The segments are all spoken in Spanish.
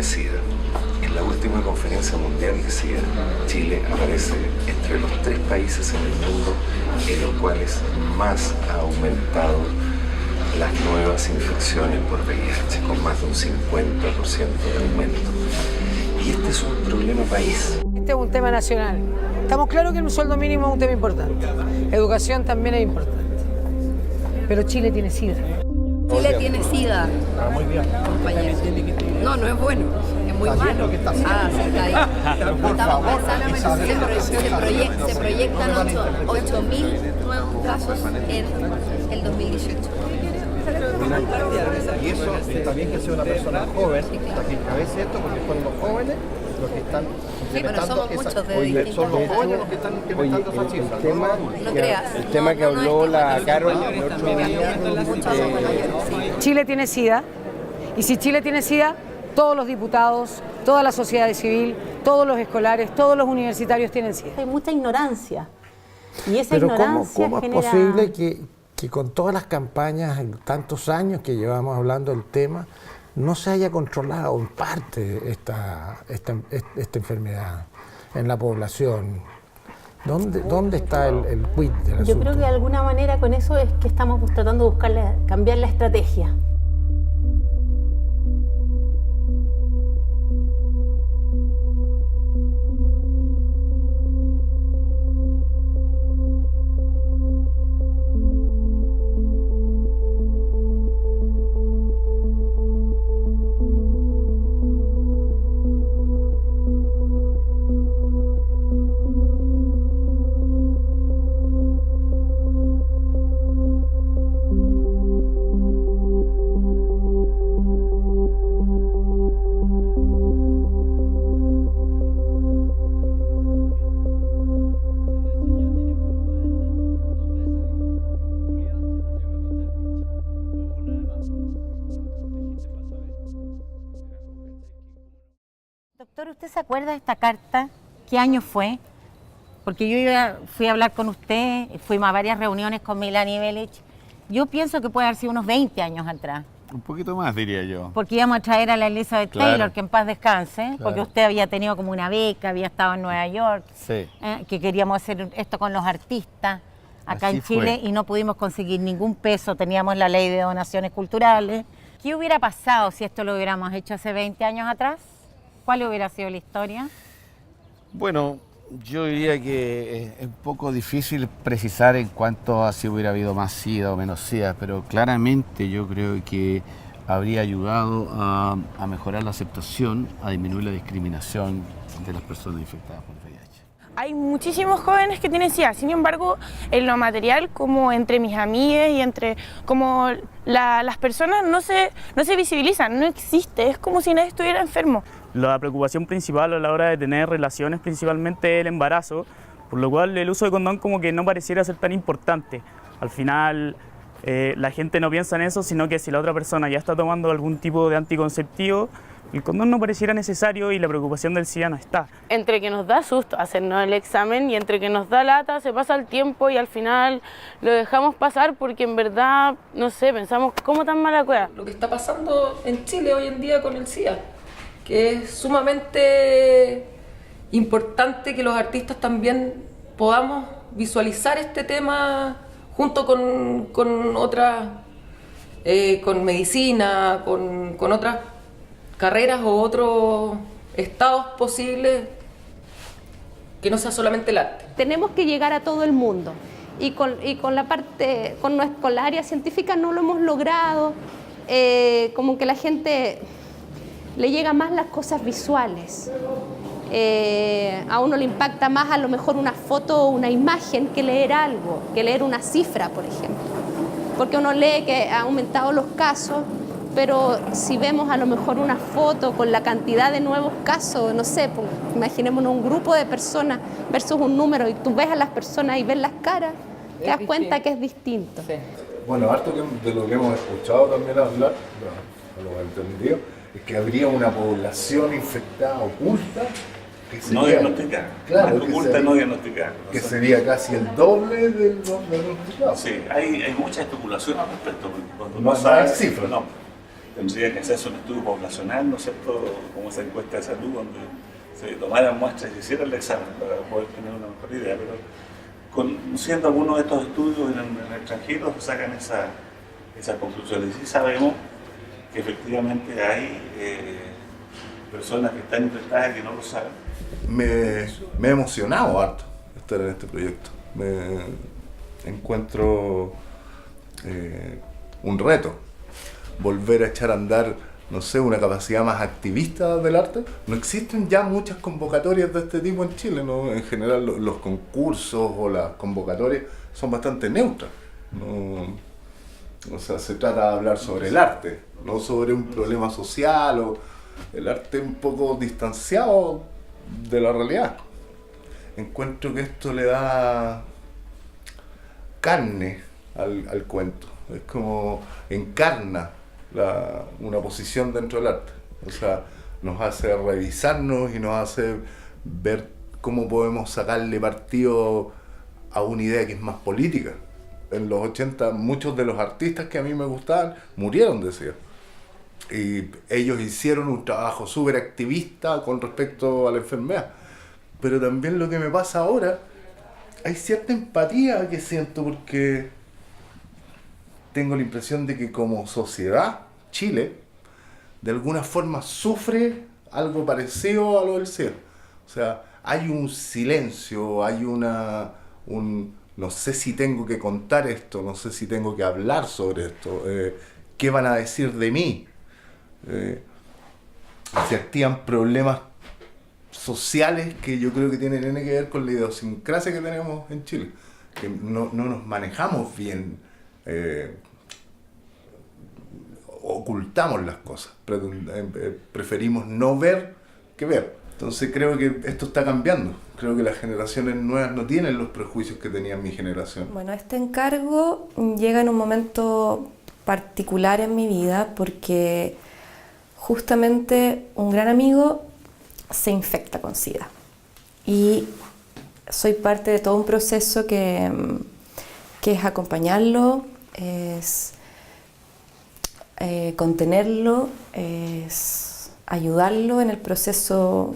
tiene SIDA. En la última conferencia mundial de SIDA, Chile aparece entre los 3 países en el mundo en los cuales más ha aumentado las nuevas infecciones por VIH, con más de un 50% de aumento. Y este es un problema país. Este es un tema nacional. Estamos claros que un sueldo mínimo es un tema importante. Educación también es importante. Pero Chile tiene SIDA. Chile tiene SIDA. Muy bien. Compañero. No, no es bueno. Es muy malo. Sí, está ahí. Estamos pensando, se proyectan 8.000 nuevos casos en el 2018. Y eso está bien que sea una persona joven la que encabece esto, porque son los jóvenes los que están somos muchos de distintos son los jóvenes los que están implementando esa cifra. No creas. El tema que habló la Carol el otro día. Chile tiene SIDA, y si Chile tiene SIDA, todos los diputados, toda la sociedad civil, todos los escolares, todos los universitarios tienen SIDA. Hay mucha ignorancia. Y esa Pero ignorancia ¿cómo es genera... posible que con todas las campañas, en tantos años que llevamos hablando del tema, no se haya controlado en parte esta enfermedad en la población? ¿Dónde está el quid del asunto? Yo creo que de alguna manera con eso es que estamos tratando de cambiar la estrategia. Doctor, ¿usted se acuerda de esta carta? ¿Qué año fue? Porque yo fui a hablar con usted, fuimos a varias reuniones con Milani Velic. Yo pienso que puede haber sido unos 20 años atrás. Un poquito más, diría yo. Porque íbamos a traer a la Elizabeth Taylor, que en paz descanse, Claro. porque usted había tenido como una beca, había estado en Nueva York, Sí. que queríamos hacer esto con los artistas acá Así en Chile fue. y no pudimos conseguir ningún peso, teníamos la ley de donaciones culturales. ¿Qué hubiera pasado si esto lo hubiéramos hecho hace 20 años atrás? ¿Cuál hubiera sido la historia? Bueno, yo diría que es un poco difícil precisar en cuanto a si hubiera habido más SIDA o menos SIDA, pero claramente yo creo que habría ayudado a mejorar la aceptación, a disminuir la discriminación de las personas infectadas por VIH. Hay muchísimos jóvenes que tienen SIDA, sin embargo, en lo material, como entre mis amigas y entre como las personas no se visibilizan, no existe, es como si nadie estuviera enfermo. La preocupación principal a la hora de tener relaciones principalmente es el embarazo, por lo cual el uso de condón como que no pareciera ser tan importante. Al final la gente no piensa en eso, sino que si la otra persona ya está tomando algún tipo de anticonceptivo, el condón no pareciera necesario y la preocupación del SIDA no está. Entre que nos da susto hacernos el examen y entre que nos da lata, se pasa el tiempo y al final lo dejamos pasar porque en verdad, no sé, pensamos, ¿cómo tan mala cueva? Lo que está pasando en Chile hoy en día con el SIDA, que es sumamente importante que los artistas también podamos visualizar este tema junto con otras, con medicina, con otras carreras o otros estados posibles, que no sea solamente el arte. Tenemos que llegar a todo el mundo y con la parte, con la área científica no lo hemos logrado, como que la gente le llega más las cosas visuales. A uno le impacta más a lo mejor una foto o una imagen que leer algo, que leer una cifra, por ejemplo. Porque uno lee que ha aumentado los casos, pero si vemos a lo mejor una foto con la cantidad de nuevos casos, no sé, pues, imaginémonos un grupo de personas versus un número y tú ves a las personas y ves las caras, te das cuenta que es distinto. Sí. Bueno, harto de lo que hemos escuchado también hablar, a lo entendido, es que habría una población infectada oculta que sería, no diagnosticada, claro, más oculta no diagnosticada. Que sería casi el doble del diagnosticado. Sí, hay mucha especulación al respecto. No hay cifras. No. tendría que hacerse un estudio poblacional, ¿no es cierto?, como esa encuesta de salud, donde se tomaran muestras y se hiciera el examen para poder tener una mejor idea. Pero conociendo algunos de estos estudios en el extranjero, se sacan esas conclusiones. Y sabemos que efectivamente hay personas que están infectadas y que no lo saben. Me he emocionado harto estar en este proyecto. Me encuentro un reto. Volver a echar a andar, no sé, una capacidad más activista del arte. No existen ya muchas convocatorias de este tipo en Chile, ¿no? En general los concursos o las convocatorias son bastante neutras. O sea, se trata de hablar sobre el arte, no sobre un problema social o el arte un poco distanciado de la realidad. Encuentro que esto le da carne al cuento, es como encarna una posición dentro del arte. O sea, nos hace revisarnos y nos hace ver cómo podemos sacarle partido a una idea que es más política. En los 80 muchos de los artistas que a mí me gustaban murieron, decía. Y ellos hicieron un trabajo súper activista con respecto a la enfermedad. Pero también lo que me pasa ahora, hay cierta empatía que siento porque tengo la impresión de que como sociedad, Chile, de alguna forma sufre algo parecido a lo del SIDA. O sea, hay un silencio, hay no sé si tengo que contar esto, no sé si tengo que hablar sobre esto, qué van a decir de mí. Se activan problemas sociales que yo creo que tienen que ver con la idiosincrasia que tenemos en Chile, que no nos manejamos bien, ocultamos las cosas, preferimos no ver que ver. Entonces creo que esto está cambiando, creo que las generaciones nuevas no tienen los prejuicios que tenía mi generación. Bueno, este encargo llega en un momento particular en mi vida porque justamente un gran amigo se infecta con SIDA y soy parte de todo un proceso que es acompañarlo, es contenerlo, es ayudarlo en el proceso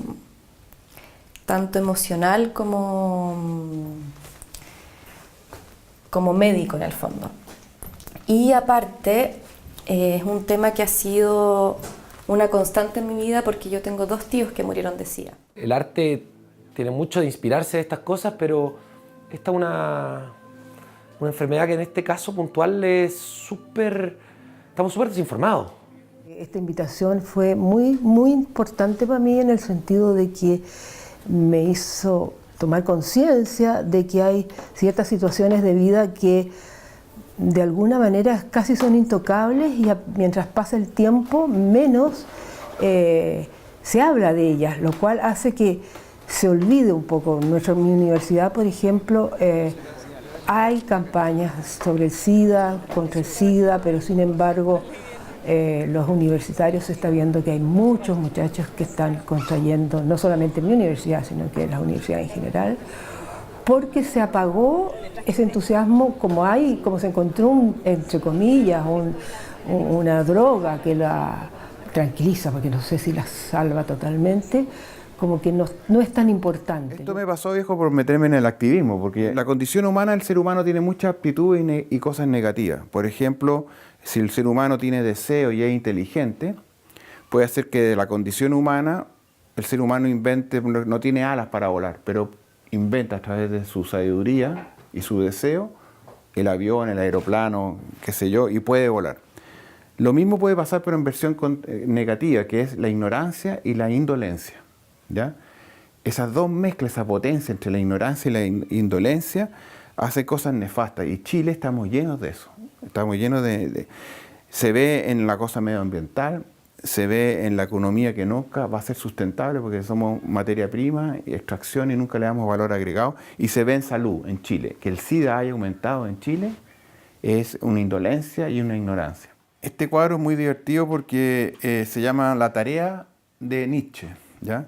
tanto emocional como médico en el fondo. Y aparte es un tema que ha sido una constante en mi vida porque yo tengo 2 tíos que murieron de SIDA. El arte tiene mucho de inspirarse de estas cosas, pero esta es una enfermedad que en este caso puntual estamos súper desinformados. Esta invitación fue muy, muy importante para mí en el sentido de que me hizo tomar conciencia de que hay ciertas situaciones de vida que de alguna manera casi son intocables y mientras pasa el tiempo menos se habla de ellas, lo cual hace que se olvide un poco. En mi universidad, por ejemplo, hay campañas sobre el SIDA, contra el SIDA, pero sin embargo los universitarios se está viendo que hay muchos muchachos que están contrayendo, no solamente en mi universidad, sino que en las universidades en general, porque se apagó ese entusiasmo como se encontró, entre comillas, una droga que la tranquiliza, porque no sé si la salva totalmente, como que no es tan importante. Esto me pasó, viejo, por meterme en el activismo, porque la condición humana, el ser humano tiene muchas aptitudes y cosas negativas. Por ejemplo, si el ser humano tiene deseo y es inteligente, puede hacer que de la condición humana, el ser humano invente, no tiene alas para volar, pero inventa a través de su sabiduría y su deseo el avión, el aeroplano, qué sé yo, y puede volar. Lo mismo puede pasar, pero en versión negativa, que es la ignorancia y la indolencia, ¿ya? Esas dos mezclas, esa potencia entre la ignorancia y la indolencia, hace cosas nefastas. Y Chile estamos llenos de eso. Estamos llenos se ve en la cosa medioambiental, se ve en la economía que nunca va a ser sustentable porque somos materia prima, extracción y nunca le damos valor agregado. Y se ve en salud en Chile. Que el SIDA haya aumentado en Chile es una indolencia y una ignorancia. Este cuadro es muy divertido porque se llama La tarea de Nietzsche, ¿ya?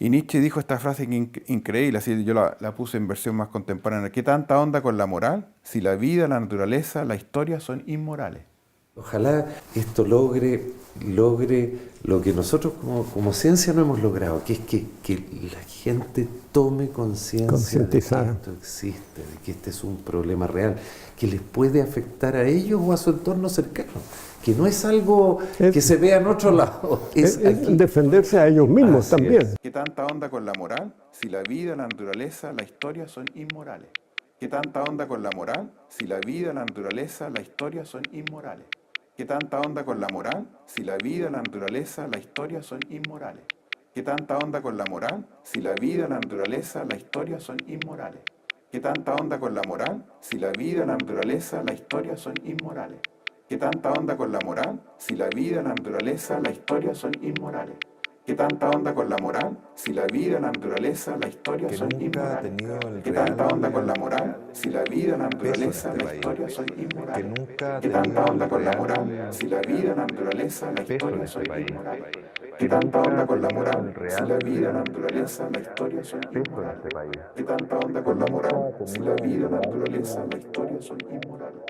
Y Nietzsche dijo esta frase increíble, así yo la puse en versión más contemporánea. ¿Qué tanta onda con la moral si la vida, la naturaleza, la historia son inmorales? Ojalá esto logre logre lo que nosotros como ciencia no hemos logrado, que es que la gente tome conciencia de que esto existe, de que este es un problema real, que les puede afectar a ellos o a su entorno cercano, que no es algo que se vea en otro lado. Es defenderse a ellos mismos también. ¿Qué tanta onda con la moral si la vida, la naturaleza, la historia son inmorales? ¿Qué tanta onda con la moral si la vida, la naturaleza, la historia son inmorales? ¿Qué tanta onda con la moral si la vida, la naturaleza, la historia son inmorales? ¿Qué tanta onda con la moral si la vida, la naturaleza, la historia son inmorales? ¿Qué tanta onda con la moral si la vida, la naturaleza, la historia son inmorales? ¿Qué tanta onda con la moral si la vida, la naturaleza, la historia son inmorales? ¿Qué tanta onda con la moral si la vida, la naturaleza, la historia son inmorales? ¿Qué tanta onda con la moral si la vida, la naturaleza, la historia son inmorales? ¿Qué tanta onda con la moral si la vida, la naturaleza, la historia son inmorales? ¿Qué tanta onda con la moral si la vida, la naturaleza, la historia son inmorales? ¿Qué tanta onda con la moral si la vida, la naturaleza, la historia son inmorales?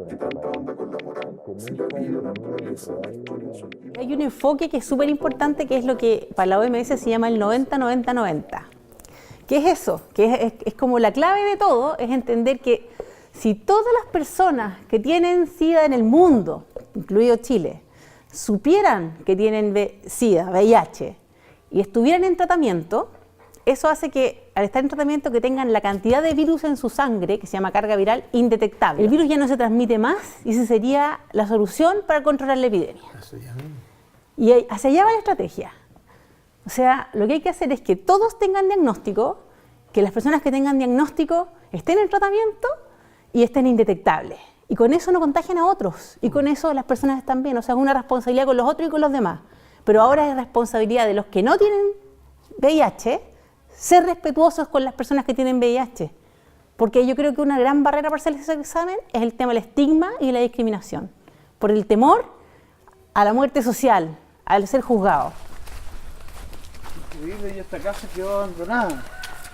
¿Qué tanta onda con la moral si la vida, la naturaleza, la historia son inmorales? Hay un enfoque que es súper importante, que es lo que para la OMS se llama el 90-90-90. ¿Qué es eso? Que es como la clave de todo, es entender que si todas las personas que tienen SIDA en el mundo, incluido Chile, supieran que tienen SIDA, VIH, y estuvieran en tratamiento, eso hace que al estar en tratamiento que tengan la cantidad de virus en su sangre, que se llama carga viral, indetectable. El virus ya no se transmite más y esa sería la solución para controlar la epidemia. Y hacia allá va la estrategia. O sea, lo que hay que hacer es que todos tengan diagnóstico, que las personas que tengan diagnóstico estén en tratamiento y estén indetectables. Y con eso no contagian a otros. Y con eso las personas están bien. O sea, es una responsabilidad con los otros y con los demás. Pero ahora es responsabilidad de los que no tienen VIH ser respetuosos con las personas que tienen VIH. Porque yo creo que una gran barrera para hacer ese examen es el tema del estigma y la discriminación. Por el temor a la muerte social, al ser juzgado. Increíble, y esta casa quedó abandonada.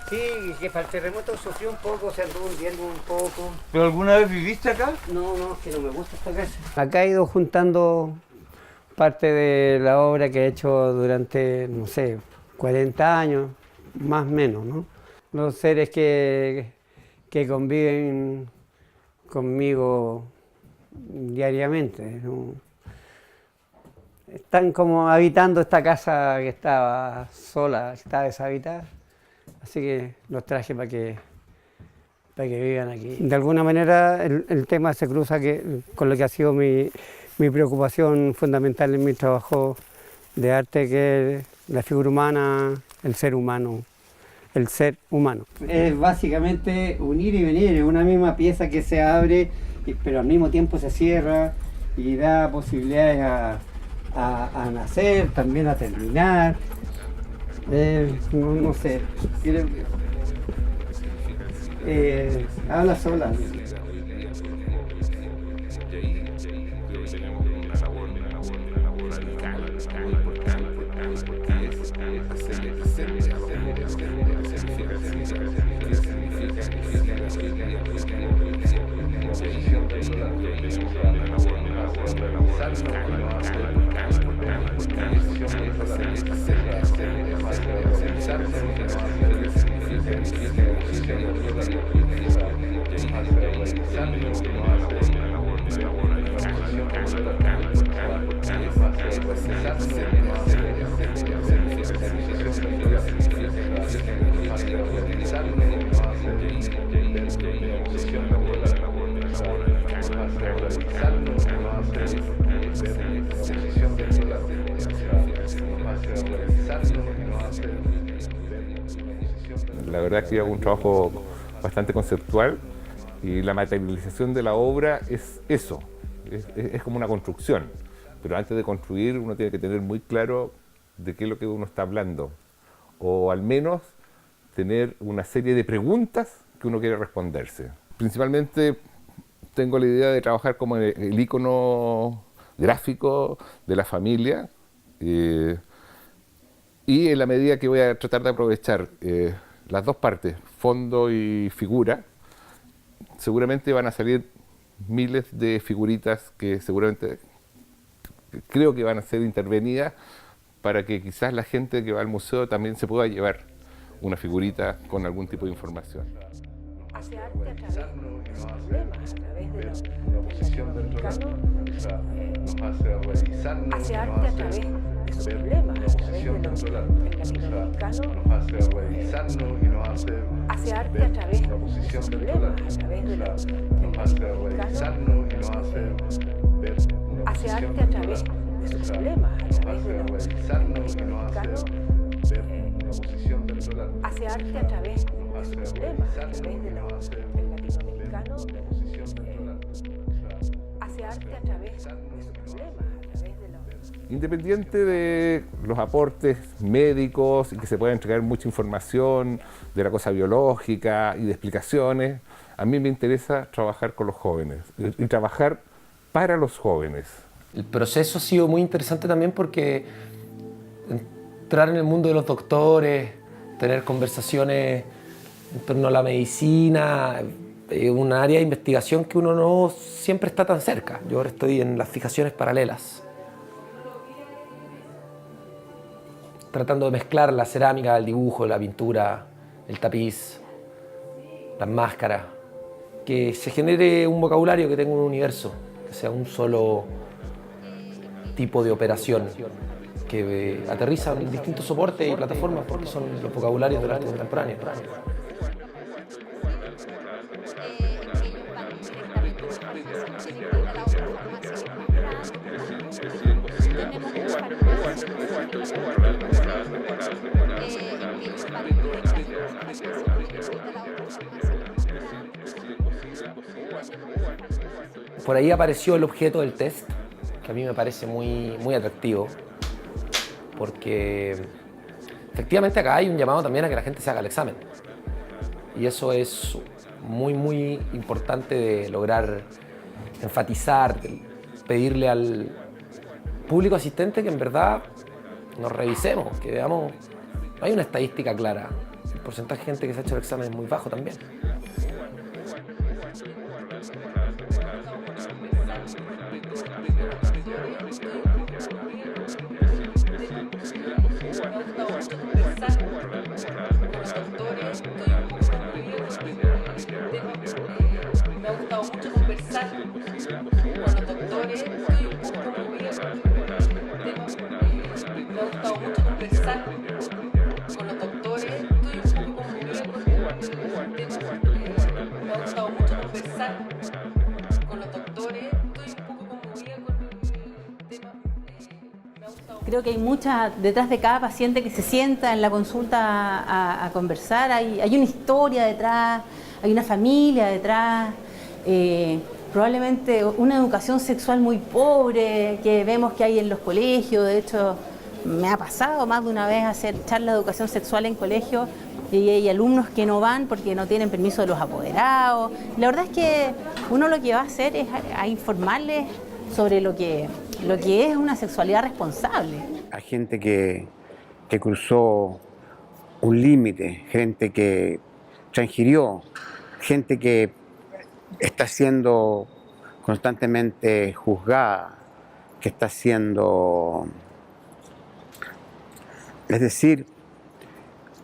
Sí, que para el terremoto sufrió un poco, se anduvo hundiendo un poco. ¿Pero alguna vez viviste acá? No, es que no me gusta esta casa. Acá he ido juntando parte de la obra que he hecho durante, no sé, 40 años, más o menos, ¿no? Los seres que conviven conmigo diariamente, ¿no? Están como habitando esta casa que estaba sola, está deshabitada. Así que los traje para que vivan aquí. De alguna manera el tema se cruza con lo que ha sido mi preocupación fundamental en mi trabajo de arte, que es la figura humana, el ser humano. Es básicamente unir y venir, es una misma pieza que se abre, pero al mismo tiempo se cierra y da posibilidades a nacer, también a terminar. No sé, habla sola. La verdad es que hago un trabajo bastante conceptual y la materialización de la obra es eso, es como una construcción. Pero antes de construir uno tiene que tener muy claro de qué es lo que uno está hablando, o al menos tener una serie de preguntas que uno quiere responderse. Principalmente tengo la idea de trabajar como el ícono gráfico de la familia, y en la medida que voy a tratar de aprovechar las dos partes, fondo y figura, seguramente van a salir miles de figuritas que seguramente creo que van a ser intervenidas para que quizás la gente que va al museo también se pueda llevar una figurita con algún tipo de información. Hace arte a través de los problemas, a través de una posición dentro de nos hace revisarnos, hace arte a través de sus problemas, a través de los latinoamericanos, nos hace revisarnos y nos hace arte a través de sus problemas, a través de los nos hace revisarnos y nos hace ver hace arte a través de sus problemas, a través de los latinoamericanos, ver una posición dentro de hace arte a través de sus problemas, a través de los latinoamericanos, hace arte a través de sus problemas, a través de los... Independiente de los aportes médicos y que se pueda entregar mucha información de la cosa biológica y de explicaciones, a mí me interesa trabajar con los jóvenes y trabajar para los jóvenes. El proceso ha sido muy interesante también porque entrar en el mundo de los doctores, tener conversaciones en torno a la medicina, un área de investigación que uno no siempre está tan cerca. Yo ahora estoy en las fijaciones paralelas, tratando de mezclar la cerámica, el dibujo, la pintura, el tapiz, las máscaras, que se genere un vocabulario que tenga un universo, que sea un solo tipo de operación, que aterriza en distintos soportes y plataformas porque son los vocabularios del arte contemporáneo. Por ahí apareció el objeto del test, que a mí me parece muy atractivo, porque efectivamente acá hay un llamado también a que la gente se haga el examen. Y eso es muy importante de lograr enfatizar, de pedirle al público asistente que en verdad nos revisemos, que veamos. Hay una estadística clara. El porcentaje de gente que se ha hecho el examen es muy bajo también. Me ha gustado mucho conversar con los doctores, estoy un poco conmovida con el tema. Me ha gustado mucho conversar con los doctores, estoy un poco conmovida con el tema. Me ha gustado mucho conversar con los doctores, estoy un poco conmovida con el tema. Creo que hay detrás de cada paciente que se sienta en la consulta a conversar, hay una historia detrás, hay una familia detrás, probablemente una educación sexual muy pobre que vemos que hay en los colegios. De hecho, me ha pasado más de una vez hacer charlas de educación sexual en colegios y hay alumnos que no van porque no tienen permiso de los apoderados. La verdad es que uno lo que va a hacer es a informarles sobre lo que es una sexualidad responsable. Hay gente que cruzó un límite, gente que transgirió, gente que está siendo constantemente juzgada, que está siendo, es decir,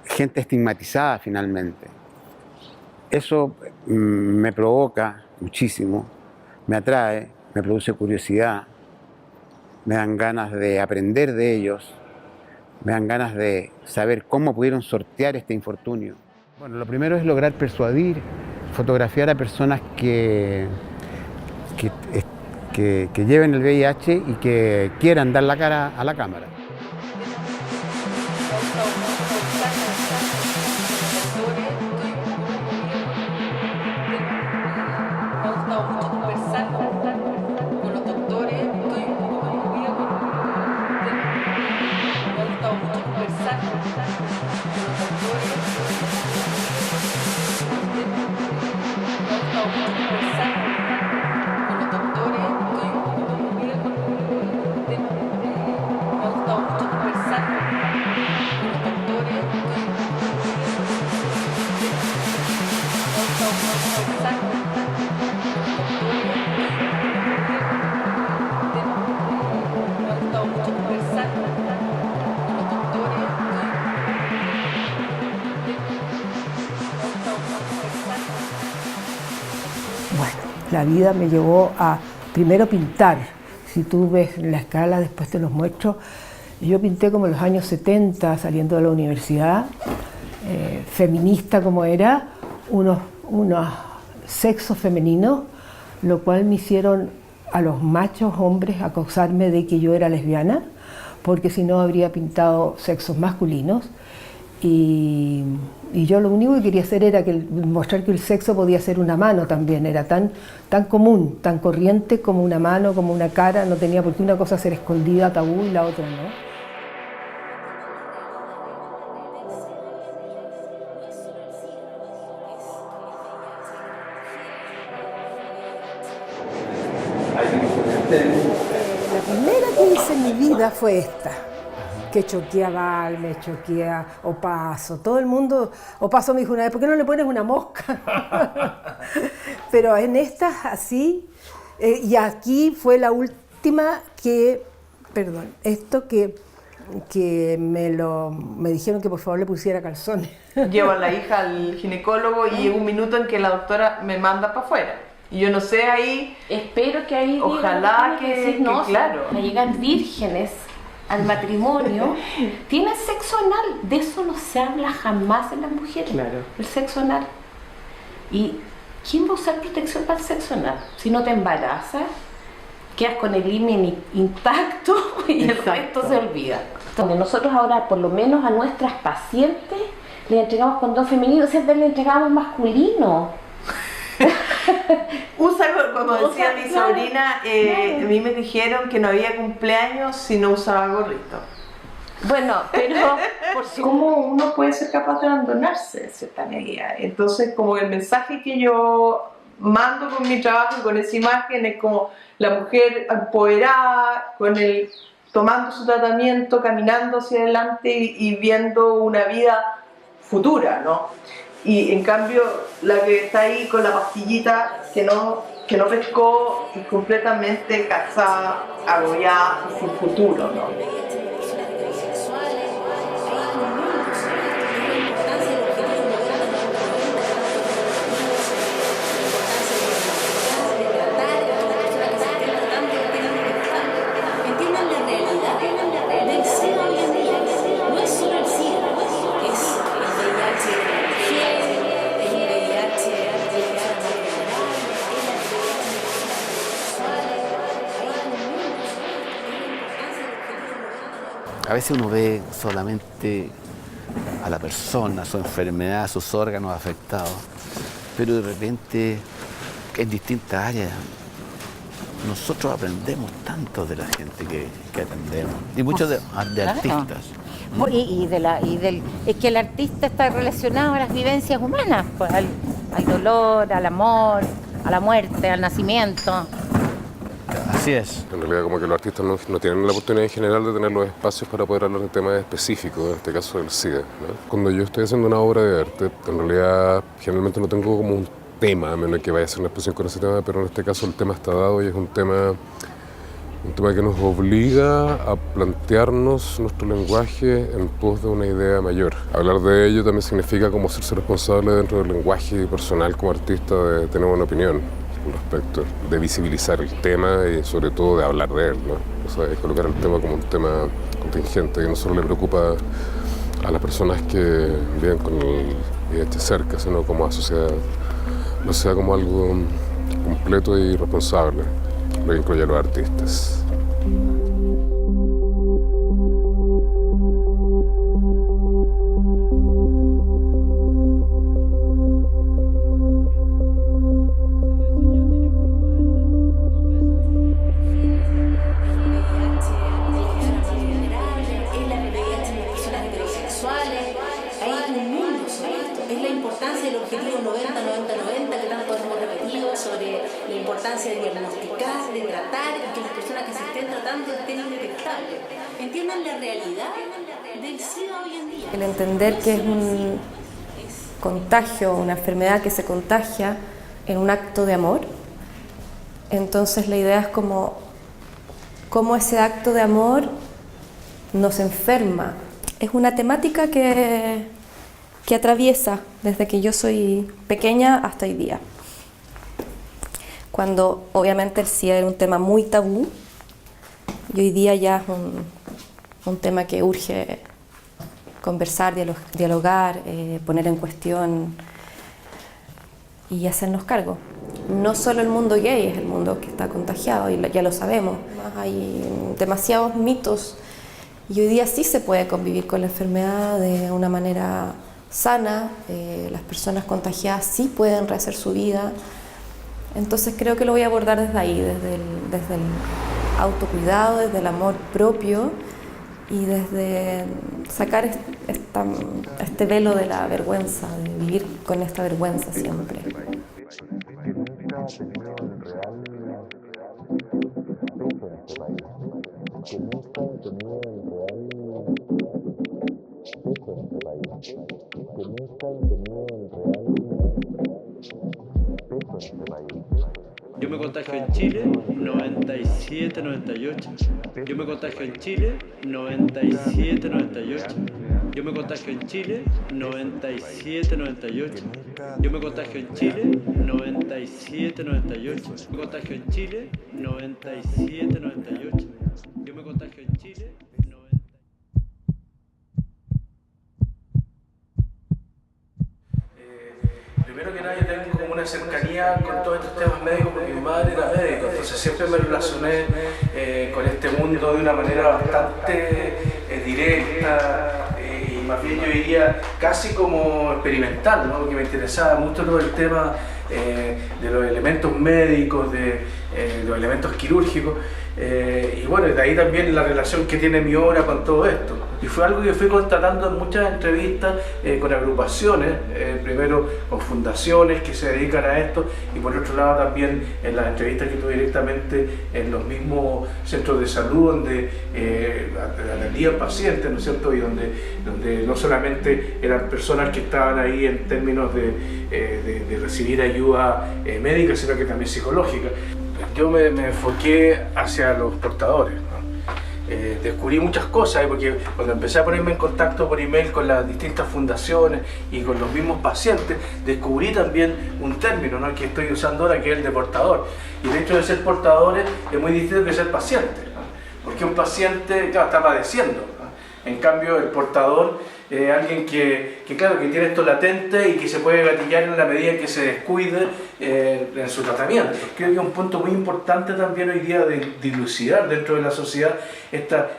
gente estigmatizada finalmente. Eso me provoca muchísimo, me atrae, me produce curiosidad, me dan ganas de aprender de ellos, me dan ganas de saber cómo pudieron sortear este infortunio. Bueno, lo primero es lograr persuadir, fotografiar a personas que lleven el VIH y que quieran dar la cara a la cámara. Me ha gustado mucho conversar con los doctores, estoy un poco conmovida con el tema. Me ha gustado mucho conversar con los doctores, me ha gustado mucho conversar con los doctores, estoy un poco conmovida con el tema. Me ha gustado mucho conversar con los doctores, estoy un poco conmovida con el tema. la vida me llevó a primero pintar. Si tú ves la escala, después te los muestro. Yo pinté como en los años 70, saliendo de la universidad, feminista como era, unos sexos femeninos, lo cual me hicieron a los machos hombres acusarme de que yo era lesbiana, porque si no habría pintado sexos masculinos. Y yo lo único que quería hacer era mostrar que el sexo podía ser una mano también, era tan común, tan corriente como una mano, como una cara, no tenía por qué una cosa ser escondida, tabú, y la otra no. La primera que hice en mi vida fue esta, que choqué a Balmes, choqué a Opaso, todo el mundo. Opaso me dijo una vez, ¿por qué no le pones una mosca? Pero en estas así, y aquí fue la última que, perdón, esto que me dijeron que por favor le pusiera calzones. Llevo a la hija al ginecólogo y llega un minuto en que la doctora me manda para afuera. Y yo no sé ahí. Espero que ahí ojalá que no, claro. A llegar vírgenes al matrimonio, tienen sexo anal. De eso no se habla jamás en las mujeres. Claro. El sexo anal. ¿Y quién va a usar protección para el sexo anal? Si no te embarazas, quedas con el himen intacto y el resto se olvida. Entonces, nosotros ahora, por lo menos a nuestras pacientes, les entregamos condón femenino, siempre les entregamos masculino. Usa, como decía mi sobrina, a mí me dijeron que no había cumpleaños si no usaba gorrito. Bueno, pero ¿cómo uno puede ser capaz de abandonarse en cierta medida? Entonces, como el mensaje que yo mando con mi trabajo y con esa imagen es como la mujer empoderada, tomando su tratamiento, caminando hacia adelante y viendo una vida futura, ¿no? Y en cambio la que está ahí con la pastillita que no pescó y completamente cansada, agobiada y sin futuro, ¿no? A veces uno ve solamente a la persona, su enfermedad, sus órganos afectados, pero de repente en distintas áreas nosotros aprendemos tanto de la gente que atendemos, y muchos de artistas. Es que el artista está relacionado a las vivencias humanas, pues, al dolor, al amor, a la muerte, al nacimiento. Así es. En realidad como que los artistas no tienen la oportunidad en general de tener los espacios para poder hablar de temas específicos, en este caso del SIDA, ¿no? Cuando yo estoy haciendo una obra de arte, en realidad generalmente no tengo como un tema, a menos que vaya a hacer una exposición con ese tema, pero en este caso el tema está dado y es un tema que nos obliga a plantearnos nuestro lenguaje en pos de una idea mayor. Hablar de ello también significa como hacerse responsable dentro del lenguaje personal como artista de tener una opinión al respecto, de visibilizar el tema y sobre todo de hablar de él, ¿no? O sea, de colocar el tema como un tema contingente que no solo le preocupa a las personas que viven con el VIH cerca, sino como a la sociedad, no sea como algo completo y responsable, lo que incluye a los artistas. El entender que es un contagio, una enfermedad que se contagia en un acto de amor. Entonces la idea es cómo ese acto de amor nos enferma. Es una temática que atraviesa desde que yo soy pequeña hasta hoy día. cuando obviamente el SIDA era un tema muy tabú y hoy día ya es un tema que urge conversar, dialogar, poner en cuestión y hacernos cargo. No solo el mundo gay es el mundo que está contagiado, y ya lo sabemos. Hay demasiados mitos y hoy día sí se puede convivir con la enfermedad de una manera sana. Las personas contagiadas sí pueden rehacer su vida. Entonces creo que lo voy a abordar desde ahí, desde el autocuidado, desde el amor propio y desde sacar este velo de la vergüenza, de vivir con esta vergüenza siempre. Yo me contagio en Chile, 97, 98. Yo me contagio en Chile, 97, 98. Yo me contagio en Chile, 97, 98. Yo me contagio en Chile, 97, 98. Me contagio en Chile, 97, 98. Yo me contagio en Chile. Primero que nada, yo tengo como una cercanía con todos estos temas médicos porque mi madre era médico, entonces siempre me relacioné con este mundo de una manera bastante directa y más bien yo diría casi como experimental, ¿no? Porque me interesaba mucho todo el tema de los elementos médicos, de los elementos quirúrgicos y bueno, de ahí también la relación que tiene mi obra con todo esto. Y fue algo que fui constatando en muchas entrevistas con agrupaciones, primero con fundaciones que se dedican a esto y por otro lado también en las entrevistas que tuve directamente en los mismos centros de salud donde atendían pacientes, ¿no es cierto? Y donde no solamente eran personas que estaban ahí en términos de recibir ayuda médica, sino que también psicológica. Yo me enfoqué hacia los portadores, ¿no? Descubrí muchas cosas, porque cuando empecé a ponerme en contacto por email con las distintas fundaciones y con los mismos pacientes, descubrí también un término, ¿no? Que estoy usando ahora, que es el de portador. Y el hecho de ser portadores es muy distinto que ser paciente, ¿no? Porque un paciente, claro, está padeciendo, ¿no? En cambio, el portador es alguien que claro, que tiene esto latente y que se puede gatillar en la medida en que se descuide en su tratamiento. Creo que es un punto muy importante también hoy día de dilucidar dentro de la sociedad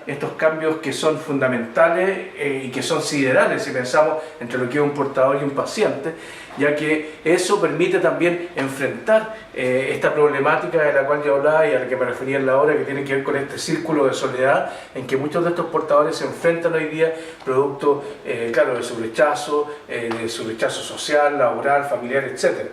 estos cambios que son fundamentales y que son siderales si pensamos entre lo que es un portador y un paciente, ya que eso permite también enfrentar esta problemática de la cual yo hablaba y a la que me refería en la obra, que tiene que ver con este círculo de soledad en que muchos de estos portadores se enfrentan hoy día producto, claro, de su rechazo social, laboral, familiar, etc.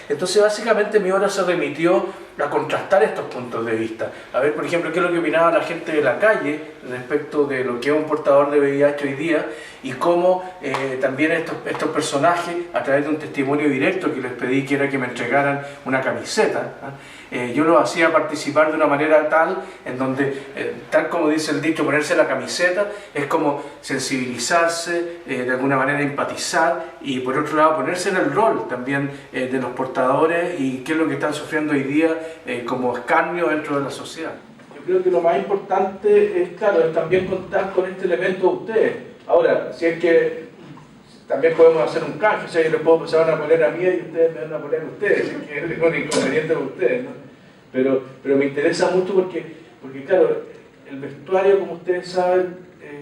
Entonces básicamente mi obra se remitió a contrastar estos puntos de vista, a ver por ejemplo qué es lo que opinaba la gente de la calle respecto de lo que es un portador de VIH hoy día y cómo también estos personajes, a través de un testimonio directo que les pedí, que era que me entregaran una camiseta, yo los hacía participar de una manera tal, en donde, tal como dice el dicho, ponerse la camiseta, es como sensibilizarse, de alguna manera empatizar y por otro lado ponerse en el rol también de los portadores y qué es lo que están sufriendo hoy día como escarnio dentro de la sociedad. Yo creo que lo más importante es, claro, es también contar con este elemento de ustedes. Ahora, si es que también podemos hacer un canje, o sea, yo les puedo pasar una polera mía y ustedes me dan una polera a ustedes, que es un inconveniente de ustedes, ¿no? Pero me interesa mucho porque claro, el vestuario, como ustedes saben,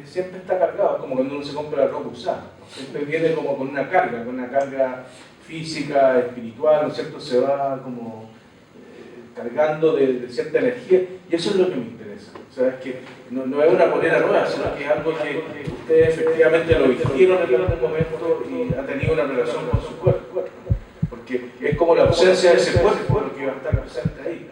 siempre está cargado, es como cuando uno se compra la ropa usada, ¿no? Siempre viene como con una carga física, espiritual, ¿no es cierto? Se va como cargando de cierta energía y eso es lo que me interesa. O sea, es que no es una polera nueva, sino que es algo que ustedes efectivamente lo vistieron en algún momento y han tenido una relación con su cuerpo, porque es como la ausencia de ese cuerpo lo que va a estar presente ahí.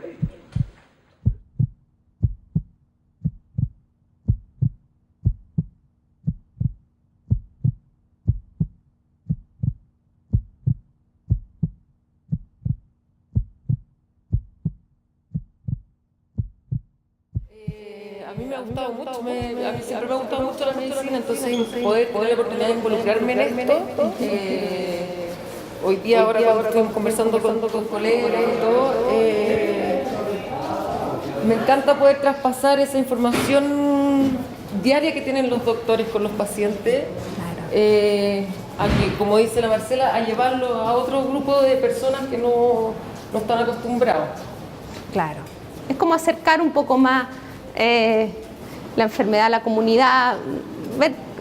A mí me ha gustado mucho, a mí siempre me ha gustado mucho la medicina, entonces poder tener la oportunidad de involucrarme en esto hoy día, ahora cuando estuvimos conversando con tus colegas y todo, me encanta poder traspasar esa información diaria que tienen los doctores con los pacientes, como dice la Marcela, a llevarlo a otro grupo de personas que no están acostumbrados. Claro, es como acercar un poco más la enfermedad a la comunidad,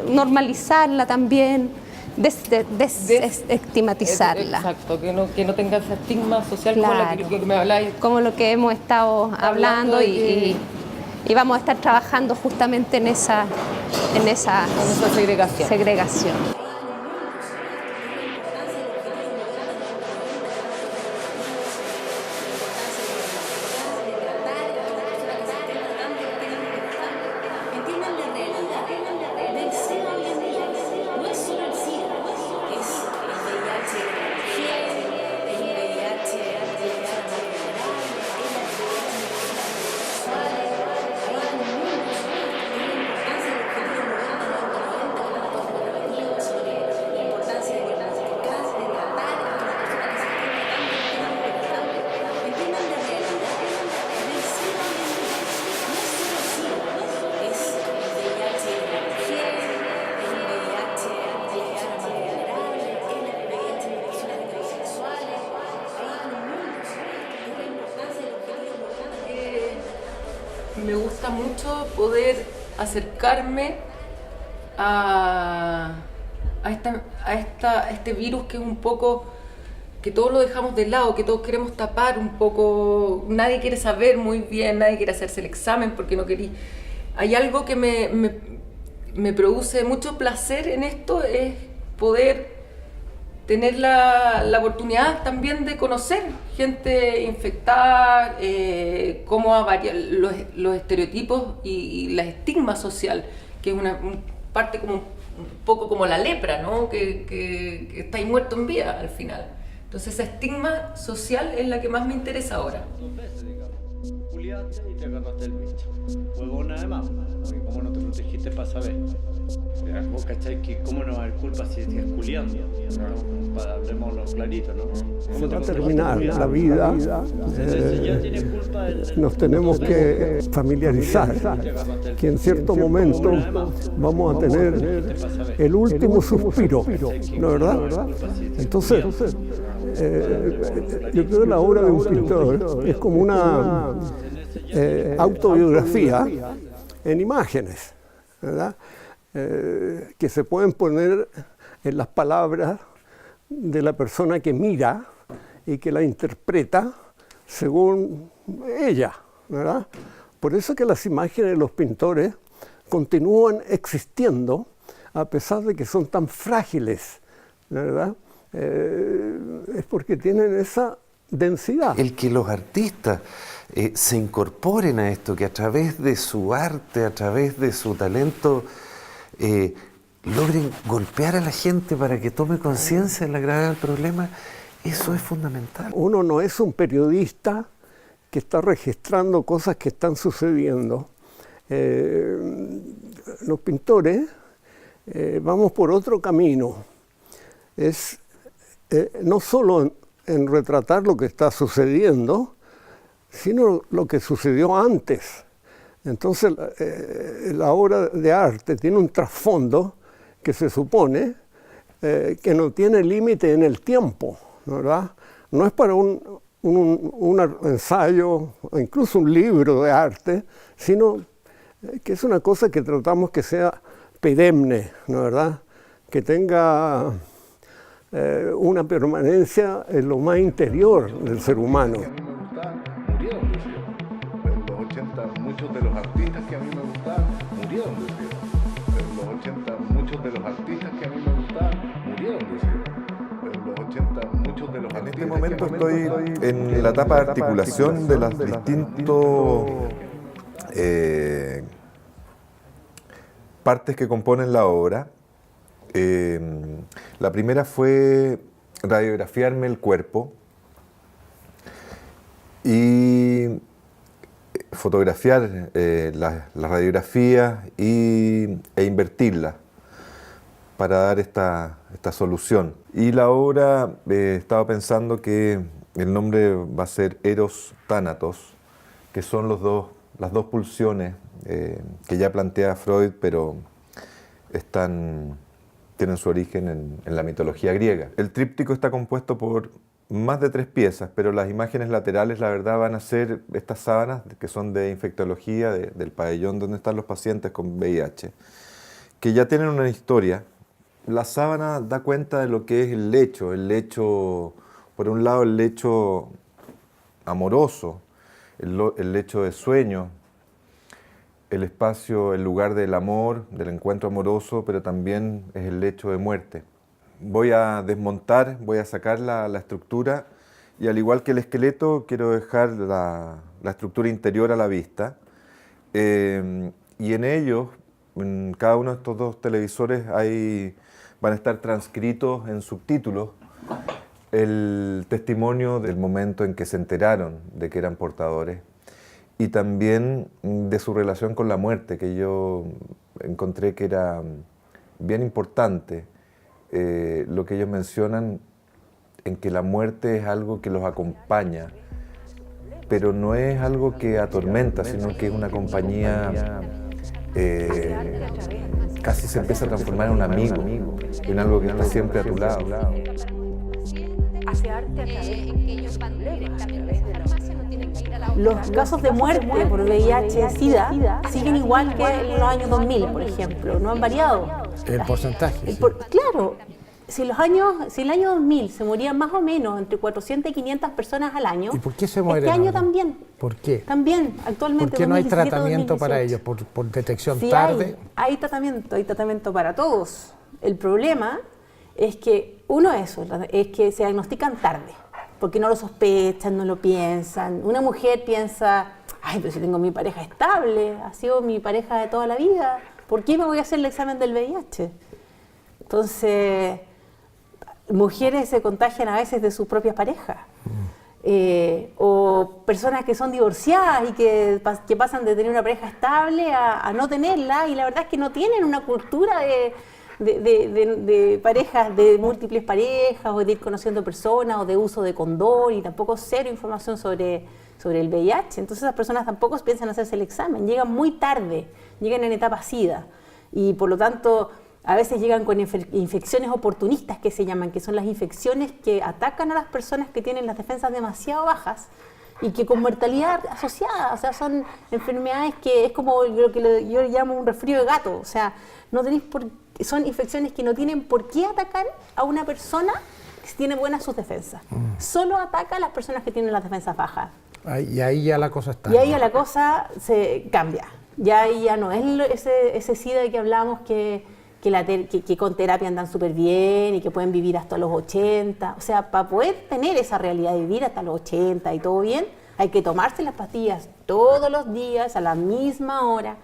normalizarla también, desestigmatizarla. Exacto, que no tenga ese estigma social, claro, como lo que me habláis. Como lo que hemos estado hablando y vamos a estar trabajando justamente en esa segregación. Me gusta mucho poder acercarme a este virus que es un poco, que todos lo dejamos de lado, que todos queremos tapar un poco, nadie quiere saber muy bien, nadie quiere hacerse el examen porque no quería. Hay algo que me produce mucho placer en esto, es poder tener la oportunidad también de conocer gente infectada, cómo ha variado los estereotipos y la estigma social, que es una parte como un poco como la lepra, ¿no? Que estáis muerto en vida al final. Entonces esa estigma social es la que más me interesa ahora. Culiaste y te agarraste el bicho. Huevona además, porque cómo no te protegiste para saber. Vos cacháis que cómo no va a haber culpa si estás culiando. Para hablemoslo clarito, ¿no? Se va a terminar la vida. Nos tenemos que familiarizar que en cierto momento vamos a tener el último suspiro, ¿no es verdad? Entonces, yo creo que la obra de un pintor es como una autobiografía en imágenes, ¿verdad? Que se pueden poner en las palabras de la persona que mira y que la interpreta según ella, ¿verdad? Por eso que las imágenes de los pintores continúan existiendo a pesar de que son tan frágiles, ¿verdad? Es porque tienen esa densidad. El que los artistas se incorporen a esto, que a través de su arte, a través de su talento, logren golpear a la gente para que tome conciencia de la gravedad del problema, eso es fundamental. Uno no es un periodista que está registrando cosas que están sucediendo. Los pintores vamos por otro camino. Es no solo en retratar lo que está sucediendo, sino lo que sucedió antes. Entonces, la obra de arte tiene un trasfondo que se supone que no tiene límite en el tiempo, ¿verdad? No es para un ensayo o incluso un libro de arte, sino que es una cosa que tratamos que sea perenne, ¿no, verdad? Que tenga una permanencia en lo más interior del ser humano. Muchos de los artistas que a mí me gustaban murieron, en los 80 muchos de los artistas que a mí me gustaban murieron, en los 80 muchos de los artistas. En este momento estoy en la etapa de articulación de las distintas partes que componen la obra. La primera fue radiografiarme el cuerpo y fotografiar las radiografías e invertirlas para dar esta solución. Y la obra, estaba pensando que el nombre va a ser Eros Thanatos, que son las dos pulsiones que ya plantea Freud, pero tienen su origen en la mitología griega. El tríptico está compuesto por más de 3 piezas, pero las imágenes laterales, la verdad, van a ser estas sábanas que son de infectología, del pabellón donde están los pacientes con VIH, que ya tienen una historia. La sábana da cuenta de lo que es el lecho, por un lado el lecho amoroso, el lecho de sueño, el espacio, el lugar del amor, del encuentro amoroso, pero también es el lecho de muerte. Voy a desmontar, voy a sacar la estructura y al igual que el esqueleto quiero dejar la estructura interior a la vista y en ellos, en cada uno de estos 2 televisores van a estar transcritos en subtítulos el testimonio del momento en que se enteraron de que eran portadores y también de su relación con la muerte, que yo encontré que era bien importante. Lo que ellos mencionan en que la muerte es algo que los acompaña, pero no es algo que atormenta, sino que es una compañía, casi se empieza a transformar en un amigo, en algo que está siempre a tu lado. Los casos de muerte por VIH, SIDA, siguen igual que en los años 2000, por ejemplo, no han variado. El porcentaje. Claro, si el año 2000 se morían más o menos entre 400 y 500 personas al año, ¿y por qué se mueren? Este año también. ¿Por qué? También, actualmente. ¿Por qué no hay 2017, tratamiento 2018? para ellos? ¿Por detección Sí, tarde? Hay tratamiento para todos. El problema es que, es que se diagnostican tarde, porque no lo sospechan, no lo piensan. Una mujer piensa, ay, pero si tengo mi pareja estable, ha sido mi pareja de toda la vida, ¿por qué me voy a hacer el examen del VIH? Entonces, mujeres se contagian a veces de sus propias parejas. O personas que son divorciadas y que pasan de tener una pareja estable a no tenerla, y la verdad es que no tienen una cultura de parejas, de múltiples parejas, o de ir conociendo personas, o de uso de condón, y tampoco cero información sobre el VIH. Entonces esas personas tampoco piensan hacerse el examen, llegan muy tarde, llegan en etapa SIDA, y por lo tanto a veces llegan con infecciones oportunistas, que se llaman, que son las infecciones que atacan a las personas que tienen las defensas demasiado bajas y que con mortalidad asociada, o sea, son enfermedades que es como lo que yo llamo un resfrío de gato, o sea, son infecciones que no tienen por qué atacar a una persona que tiene buenas sus defensas, solo ataca a las personas que tienen las defensas bajas. Y ahí ya la cosa está. Y ahí ya la cosa se cambia, ya no es ese SIDA de que hablábamos que con terapia andan súper bien y que pueden vivir hasta los 80. O sea, para poder tener esa realidad de vivir hasta los 80 y todo bien, hay que tomarse las pastillas todos los días, a la misma hora.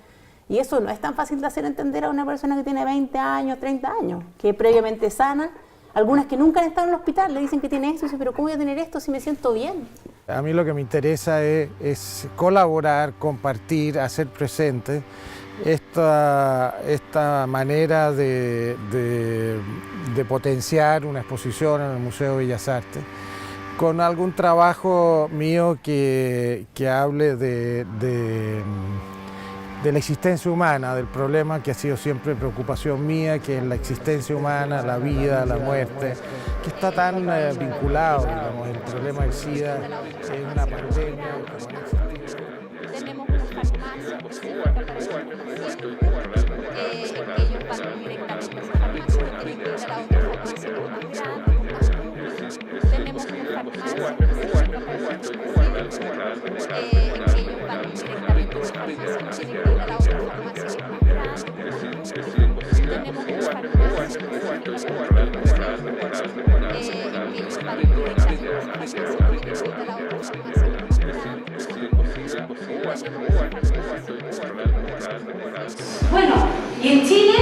Y eso no es tan fácil de hacer entender a una persona que tiene 20 años, 30 años, que es previamente sana. Algunas que nunca han estado en el hospital le dicen que tiene esto y dicen, pero ¿cómo voy a tener esto si me siento bien? A mí lo que me interesa es colaborar, compartir, hacer presente esta manera de potenciar una exposición en el Museo de Bellas Artes con algún trabajo mío que hable de la existencia humana, del problema que ha sido siempre preocupación mía, que es la existencia humana, la vida, la muerte, que está tan vinculado, digamos, el problema del SIDA es una pandemia. Bueno, y en Chile,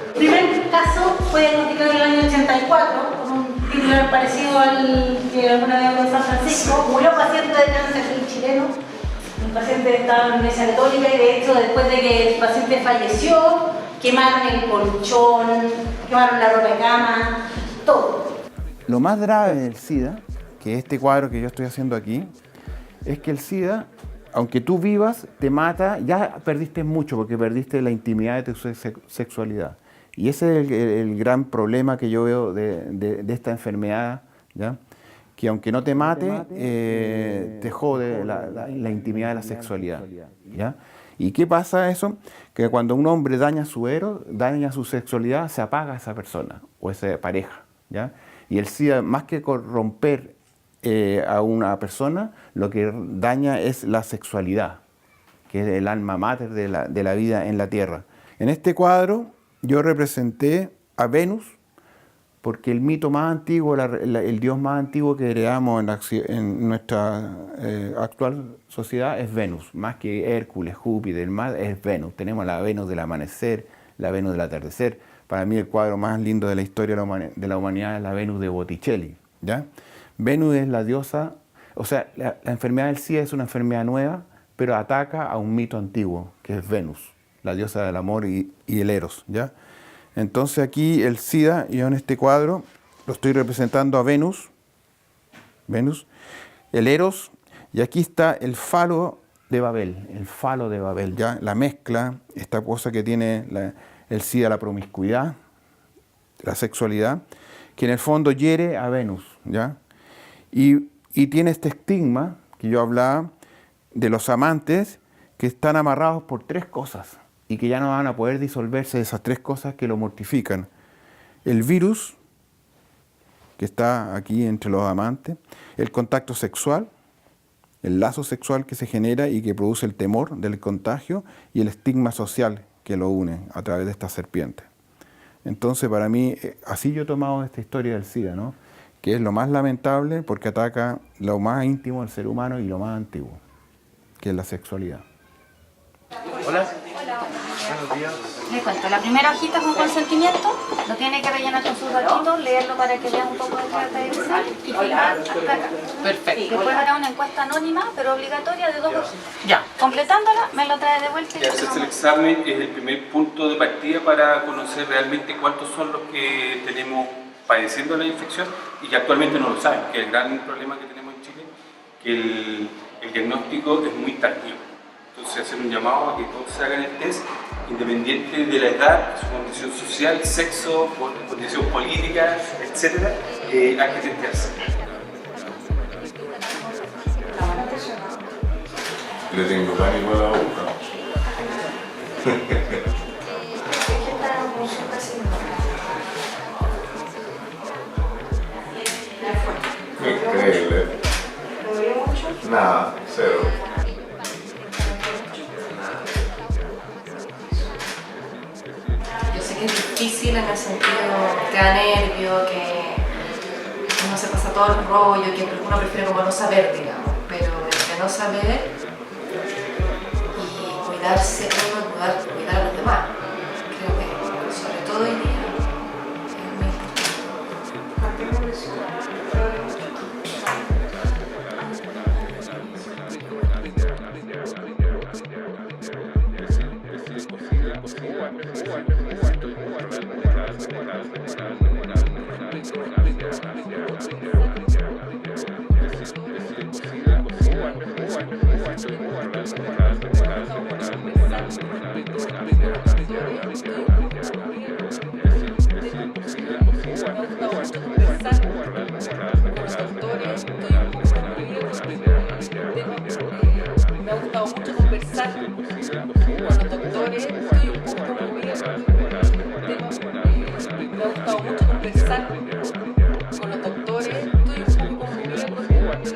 el primer caso fue diagnosticado en el año 84, con un titular parecido al que alguna vez habló en San Francisco. Murió paciente de cáncer chileno. El paciente estaba en la Iglesia Católica y de hecho después de que el paciente falleció, quemaron el colchón, quemaron la ropa de cama, todo. Lo más grave del SIDA, que este cuadro que yo estoy haciendo aquí, es que el SIDA, aunque tú vivas, te mata, ya perdiste mucho porque perdiste la intimidad de tu sexualidad. Y ese es el gran problema que yo veo de esta enfermedad, ¿ya? Que aunque no te mate, te jode la intimidad de la sexualidad, ¿ya? ¿Y qué pasa eso? Que cuando un hombre daña su eros, daña su sexualidad, se apaga esa persona o esa pareja, ¿ya? Y el SIDA, más que corromper a una persona, lo que daña es la sexualidad, que es el alma mater de la vida en la Tierra. En este cuadro yo representé a Venus, porque el mito más antiguo, el dios más antiguo que heredamos en nuestra actual sociedad es Venus, más que Hércules, Júpiter, el mar es Venus. Tenemos la Venus del amanecer, la Venus del atardecer. Para mí el cuadro más lindo de la historia de la humanidad es la Venus de Botticelli, ¿ya? Venus es la diosa, o sea, la enfermedad del SIDA es una enfermedad nueva, pero ataca a un mito antiguo, que es Venus, la diosa del amor y el eros, ¿ya? Entonces aquí el SIDA, yo en este cuadro lo estoy representando a Venus, el eros, y aquí está el falo de Babel, ¿ya? La mezcla, esta cosa que tiene el SIDA, la promiscuidad, la sexualidad, que en el fondo hiere a Venus, ¿ya? Y tiene este estigma que yo hablaba de los amantes que están amarrados por 3 cosas y que ya no van a poder disolverse de esas 3 cosas que lo mortifican. El virus, que está aquí entre los amantes, el contacto sexual, el lazo sexual que se genera y que produce el temor del contagio, y el estigma social que lo une a través de esta serpiente. Entonces, para mí, así yo he tomado esta historia del SIDA, ¿no? Que es lo más lamentable porque ataca lo más íntimo del ser humano y lo más antiguo, que es la sexualidad. Hola. Buenos días. Le cuento, la primera hojita es un consentimiento, lo tiene que rellenar con sus datitos, leerlo para que vean un poco de carta de visa y firmar hasta acá. Perfecto. Después hará una encuesta anónima, pero obligatoria, de 2 hojitas. Ya. Completándola, me lo trae de vuelta y hacerse el examen es el primer punto de partida para conocer realmente cuántos son los que tenemos padeciendo la infección y que actualmente no lo saben, que el gran problema que tenemos en Chile, que el diagnóstico es muy tardío. Entonces hacer un llamado a que todos se hagan el test, independiente de la edad, su condición social, sexo, condición política, etc., hay que testearse. Le tengo pánico a la boca. Increíble. Nada, 0. Yo sé que es difícil en el sentido que da nervio, que uno se pasa todo el rollo, que uno prefiere como no saber, digamos, pero de no saber y cuidarse uno, cuidar a los demás. Creo que sobre todo hoy día es muy importante. Me ha gustado mucho conversar con los doctores, estoy un poco conmovida con el tema. Me ha gustado mucho conversar con los doctores, estoy un poco conmovida con el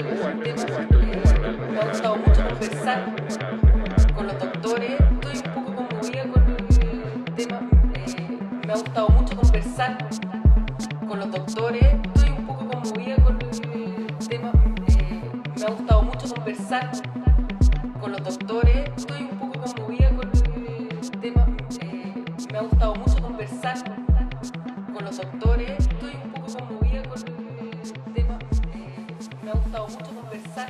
tema. Me ha gustado mucho conversar con los doctores, estoy un poco conmovida con el tema. Me ha gustado mucho conversar con los doctores, estoy un poco conmovida con el tema. Me ha gustado mucho conversar con los doctores, estoy un poco conmovida con el tema. Me ha gustado mucho conversar con los doctores, estoy un poco conmovida con el tema. Me ha gustado mucho conversar